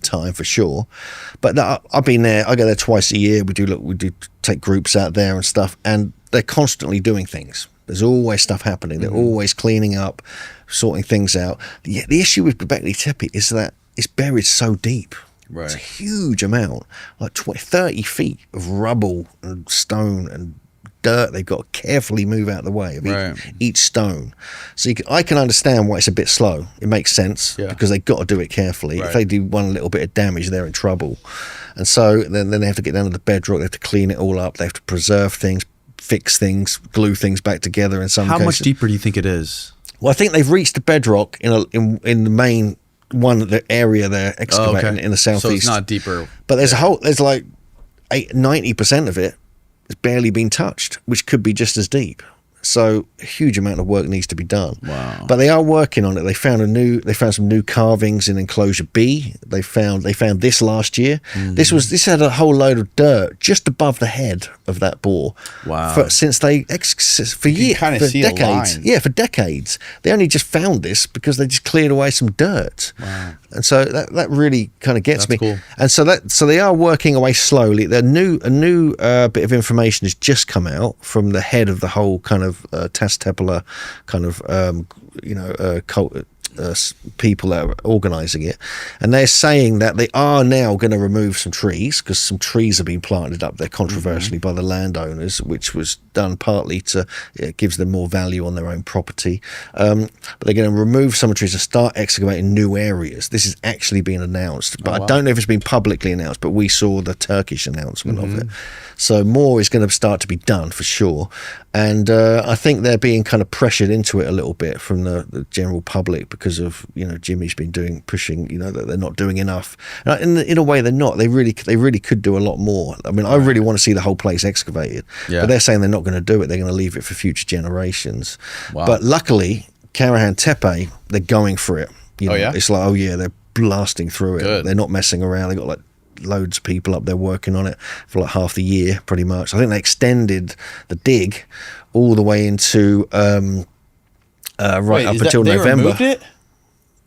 time, for sure. But I've been there. I go there twice a year. We do take groups out there and stuff, and they're constantly doing things. There's always stuff happening. They're always cleaning up, sorting things out. The issue with Göbekli Tepe is that it's buried so deep. Right. It's a huge amount, like 30 feet of rubble and stone and dirt they've got to carefully move out of the way of each stone. So I can understand why it's a bit slow. It makes sense, because they've got to do it carefully. If they do one little bit of damage, they're in trouble. And so then they have to get down to the bedrock, they have to clean it all up, they have to preserve things, fix things, glue things back together in some cases. How much deeper do you think it is? Well, I think they've reached the bedrock in the main the area they're excavating in the southeast. So it's not deeper. But there's like 90% of it has barely been touched, which could be just as deep. So a huge amount of work needs to be done. Wow. But they are working on it. They found some new carvings in enclosure B. They found this last year. This had a whole load of dirt just above the head of that bore. Wow. For decades. Yeah, for decades. They only just found this because they just cleared away some dirt. Wow. And so that really kind of gets me. Cool. And so they are working away slowly. A new bit of information has just come out from the head of the whole kind of Tastepala kind of cult people that are organising it, and they're saying that they are now going to remove some trees, because some trees have been planted up there controversially by the landowners, which was done partly to it gives them more value on their own property, but they're going to remove some trees and start excavating new areas. This is actually being announced, but I don't know if it's been publicly announced, but we saw the Turkish announcement of it. So more is going to start to be done for sure, and I think they're being kind of pressured into it a little bit from the general public, because of Jimmy's been pushing that they're not doing enough. In a way, they're not. They really could do a lot more. I mean, I really want to see the whole place excavated, but they're saying they're not going to do it. They're going to leave it for future generations. Wow. But luckily, Karahan Tepe, they're going for it. It's like, they're blasting through it. Good. They're not messing around. They got like loads of people up there working on it for like half the year, pretty much. I think they extended the dig all the way into up until November. Removed it?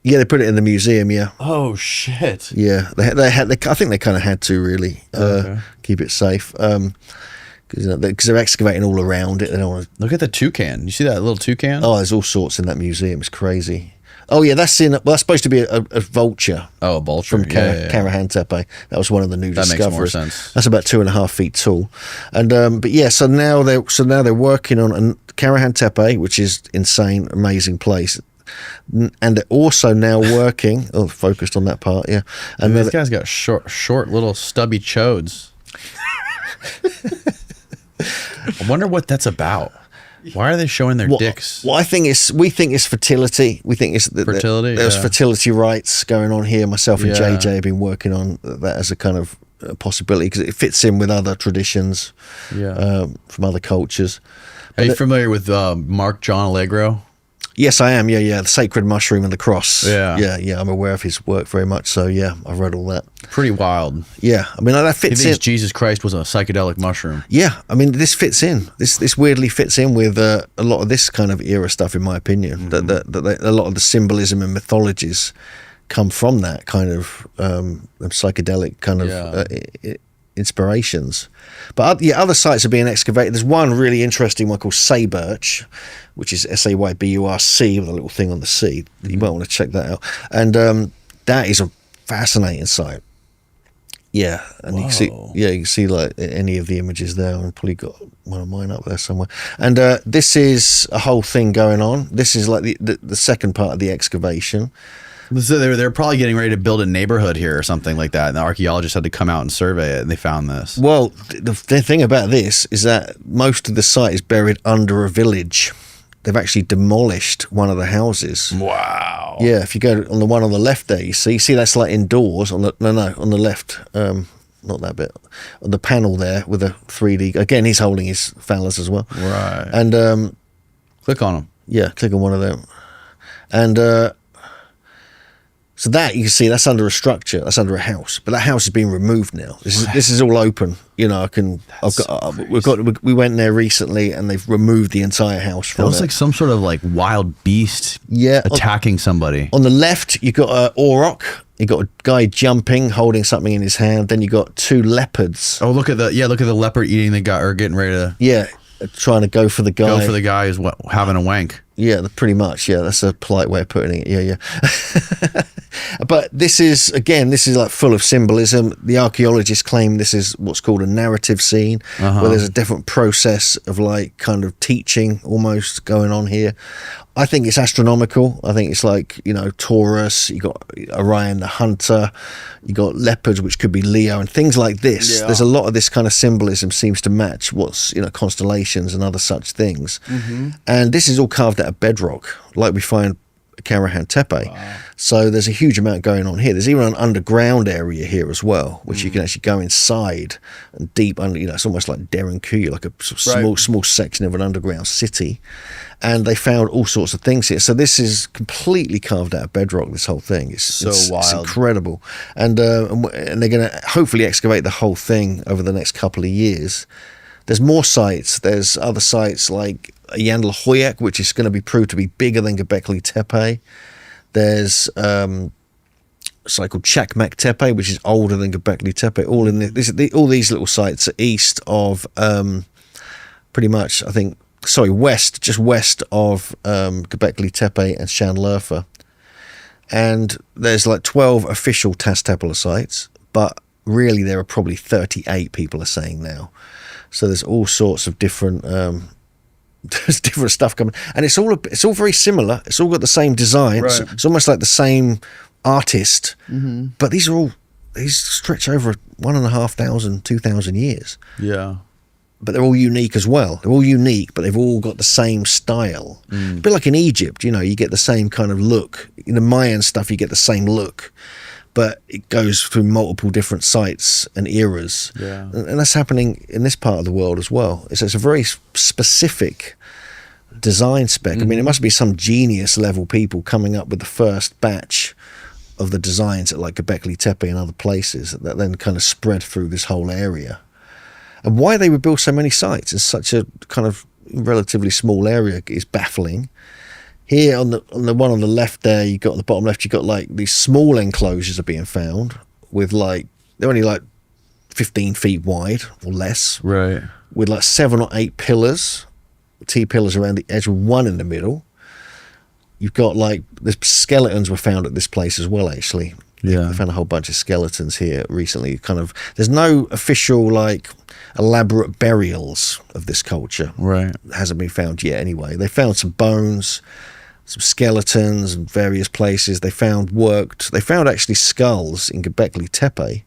Yeah, they put it in the museum. Yeah, Oh shit! yeah. I think they kind of had to really keep it safe because they're excavating all around it. They don't want to. Look at the toucan. You see that little toucan? Oh, there's all sorts in that museum. It's crazy. Oh yeah, that's supposed to be a vulture. Oh, a vulture From Karahan Tepe. That was one of the new That discoveries. makes more sense. That's about 2.5 feet tall, and but yeah. So now they're working on Karahan Tepe, which is insane, amazing place, and they're also now working. Oh, focused on that part, yeah. And These guys got short little stubby chodes. I wonder what that's about. Why are they showing their dicks? Well, we think it's fertility. We think it's Fertility, There's yeah. fertility rites going on here. Myself and Yeah. JJ have been working on that as a kind of possibility because it fits in with other traditions from other cultures. Are you familiar with Mark John Allegro? Yes, I am. Yeah. The sacred mushroom and the cross. Yeah. Yeah. I'm aware of his work very much. So yeah, I've read all that. Pretty wild. Yeah, I mean that He fits thinks in. Jesus Christ was a psychedelic mushroom. Yeah, I mean this fits in. This weirdly fits in with a lot of this kind of era stuff, in my opinion. That a lot of the symbolism and mythologies come from that kind of psychedelic kind of inspirations. But other sites are being excavated. There's one really interesting one called Sayburch, which is Sayburc with a little thing on the C. You might want to check that out. And that is a fascinating site. Yeah, and you can see like any of the images there. I've probably got one of mine up there somewhere. And this is a whole thing going on. This is like the second part of the excavation. So they're probably getting ready to build a neighborhood here or something like that. And the archaeologists had to come out and survey it, and they found this. Well, the thing about this is that most of the site is buried under a village. They've actually demolished one of the houses. Wow. Yeah, if you go on the one on the left there, you see that's like indoors. On the left, not that bit, on the panel there with a 3D. Again, he's holding his phallus as well. Right. And Click on them. yeah, click on one of them, and so that you can see that's under a structure, that's under a house, but that house has been removed now. This is all open. You know, we went there recently, and they've removed the entire house from That was it. like some sort of like wild beast attacking somebody. On the left, you got a auroch. You got a guy jumping, holding something in his hand. Then you got two leopards. Oh, look at the leopard eating the guy or getting ready to Yeah, trying to go for the guy. go for the guy who's having a wank. Yeah, pretty much. Yeah, that's a polite way of putting it. Yeah. But this is like full of symbolism. The archaeologists claim this is what's called a narrative scene, where there's a different process of like kind of teaching almost going on here. I think it's astronomical. I think it's like, you know, Taurus, you got Orion the hunter, you got leopards, which could be Leo, and things like this. Yeah. There's a lot of this kind of symbolism seems to match what's, you know, constellations and other such things. And this is all carved out of bedrock, like we find Karahan Tepe. Wow. So there's a huge amount going on here. There's even an underground area here as well, which you can actually go inside and deep under, you know, it's almost like Derinkuyu, like a sort of small section of an underground city. And they found all sorts of things here. So this is completely carved out of bedrock, this whole thing. It's wild. It's incredible. And they're going to hopefully excavate the whole thing over the next couple of years. There's more sites. There's other sites like Yandel Hoyak, which is going to be proved to be bigger than Göbekli Tepe. There's a site called Chakmak Tepe, which is older than Göbekli Tepe. All all these little sites are east of, pretty much, I think, just west of Göbekli Tepe and Şanlıurfa. And there's like 12 official Tas Tepe sites, but really there are probably 38 people are saying now. So there's all sorts of different there's different stuff coming, and it's all very similar. It's all got the same design. Right. It's almost like the same artist, but these stretch over 1,500, 2,000 years. Yeah. But they're all unique as well. They're all unique, but they've all got the same style. A bit like in Egypt, you know, you get the same kind of look. In the Mayan stuff, you get the same look, but it goes through multiple different sites and eras. Yeah. And that's happening in this part of the world as well. It's a very specific design spec. I mean, it must be some genius level people coming up with the first batch of the designs at like Göbekli Tepe and other places that then kind of spread through this whole area. And why they would build so many sites in such a kind of relatively small area is baffling. Here on the one on the left there, you got on the bottom left, you got like these small enclosures are being found with like they're only like 15 feet wide or less, Right. with like 7 or 8 pillars, T-pillars around the edge, with one in the middle. You've got like the skeletons were found at this place as well. Actually, Yeah. they found a whole bunch of skeletons here recently. Kind of, there's no official like elaborate burials of this culture. Right. It hasn't been found yet. Anyway, they found some bones, some skeletons in various places. They found actually skulls in Göbekli Tepe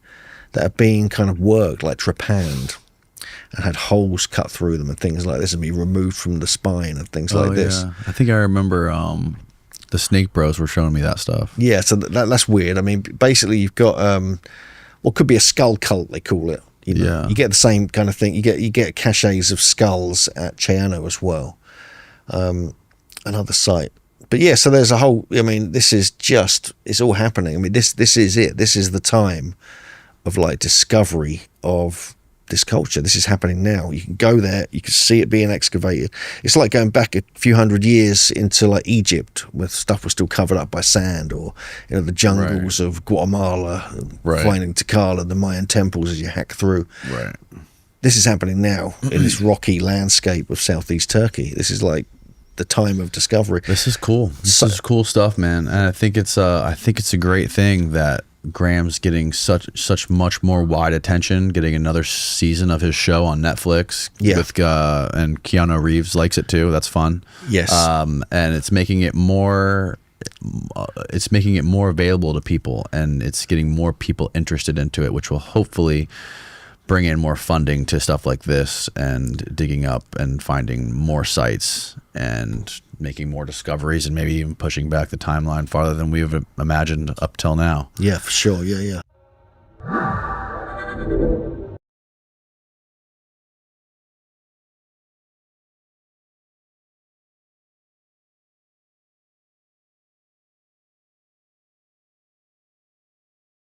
that have been kind of worked, like trepanned, and had holes cut through them and things like this, and be removed from the spine and things like this. Yeah. I think I remember the Snake Bros were showing me that stuff. Yeah, so that's weird. I mean, basically, you've got what could be a skull cult, they call it. You know, Yeah. you get the same kind of thing. You get caches of skulls at Chiano as well, another site. But yeah, so there's a whole. I mean, it's all happening. I mean, this is it. This is the time of like discovery of this culture. This is happening now. You can go there, you can see it being excavated. It's like going back a few hundred years into like Egypt, where stuff was still covered up by sand, or the jungles of Guatemala, flying into Tikal, the Mayan temples as you hack through. Right. This is happening now in this rocky landscape of southeast Turkey. This is like the time of discovery. This is cool. This is cool stuff, man. And I think it's a great thing that Graham's getting such much more wide attention, getting another season of his show on Netflix. Yeah. With and Keanu Reeves likes it too. That's fun. Yes. And it's making it more available to people, and it's getting more people interested into it, which will hopefully bring in more funding to stuff like this, and digging up and finding more sites and making more discoveries, and maybe even pushing back the timeline farther than we've imagined up till now. Yeah, for sure. Yeah.